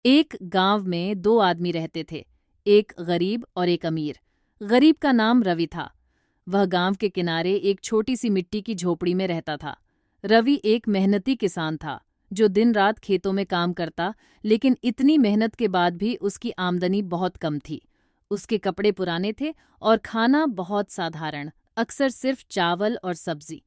एक गांव में दो आदमी रहते थे, एक गरीब और एक अमीर। गरीब का नाम रवि था। वह गांव के किनारे एक छोटी सी मिट्टी की झोपड़ी में रहता था। रवि एक मेहनती किसान था जो दिन रात खेतों में काम करता, लेकिन इतनी मेहनत के बाद भी उसकी आमदनी बहुत कम थी। उसके कपड़े पुराने थे और खाना बहुत साधारण, अक्सर सिर्फ चावल और सब्जी।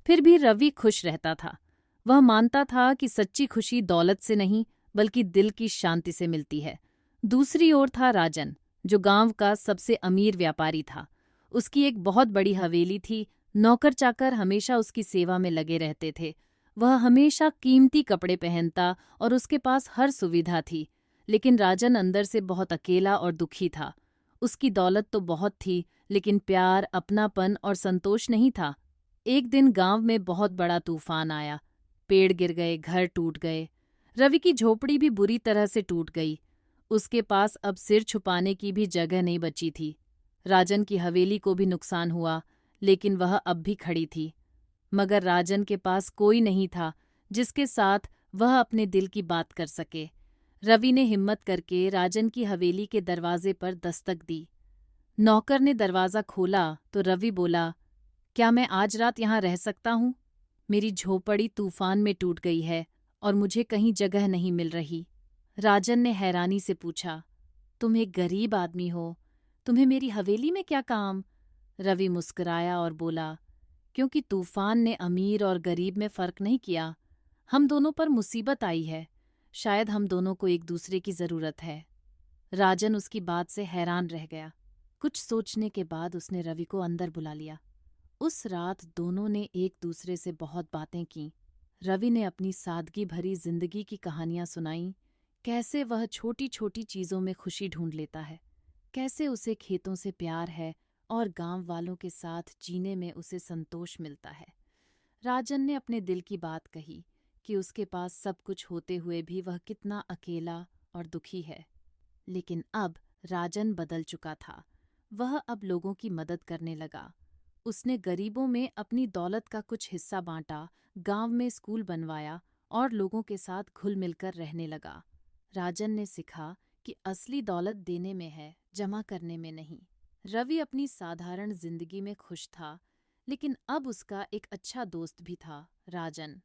फिर भी रवि खुश रहता था। वह मानता था कि सच्ची खुशी दौलत से नहीं, बल्कि दिल की शांति से मिलती है। दूसरी ओर था राजन, जो गांव का सबसे अमीर व्यापारी था। उसकी एक बहुत बड़ी हवेली थी। नौकर चाकर हमेशा उसकी सेवा में लगे रहते थे। वह हमेशा कीमती कपड़े पहनता और उसके पास हर सुविधा थी। लेकिन राजन अंदर से बहुत अकेला और दुखी था। उसकी दौलत तो बहुत थी, लेकिन प्यार, अपनापन और संतोष नहीं था। एक दिन गांव में बहुत बड़ा तूफान आया। पेड़ गिर गए, घर टूट गए। रवि की झोपड़ी भी बुरी तरह से टूट गई। उसके पास अब सिर छुपाने की भी जगह नहीं बची थी। राजन की हवेली को भी नुकसान हुआ, लेकिन वह अब भी खड़ी थी। मगर राजन के पास कोई नहीं था जिसके साथ वह अपने दिल की बात कर सके। रवि ने हिम्मत करके राजन की हवेली के दरवाजे पर दस्तक दी। नौकर ने दरवाज़ा खोला तो रवि बोला, क्या मैं आज रात यहाँ रह सकता हूँ? मेरी झोपड़ी तूफान में टूट गई है और मुझे कहीं जगह नहीं मिल रही। राजन ने हैरानी से पूछा, तुम एक गरीब आदमी हो, तुम्हें मेरी हवेली में क्या काम? रवि मुस्कुराया और बोला, क्योंकि तूफान ने अमीर और गरीब में फर्क नहीं किया। हम दोनों पर मुसीबत आई है। शायद हम दोनों को एक दूसरे की जरूरत है। राजन उसकी बात से हैरान रह गया। कुछ सोचने के बाद उसने रवि को अंदर बुला लिया। उस रात दोनों ने एक दूसरे से बहुत बातें की। रवि ने अपनी सादगी भरी जिंदगी की कहानियां सुनाईं, कैसे वह छोटी छोटी चीजों में खुशी ढूंढ लेता है, कैसे उसे खेतों से प्यार है और गांव वालों के साथ जीने में उसे संतोष मिलता है। राजन ने अपने दिल की बात कही कि उसके पास सब कुछ होते हुए भी वह कितना अकेला और दुखी है। लेकिन अब राजन बदल चुका था। वह अब लोगों की मदद करने लगा। उसने गरीबों में अपनी दौलत का कुछ हिस्सा बांटा, गांव में स्कूल बनवाया और लोगों के साथ घुल मिलकर रहने लगा। राजन ने सीखा कि असली दौलत देने में है, जमा करने में नहीं। रवि अपनी साधारण जिंदगी में खुश था, लेकिन अब उसका एक अच्छा दोस्त भी था, राजन।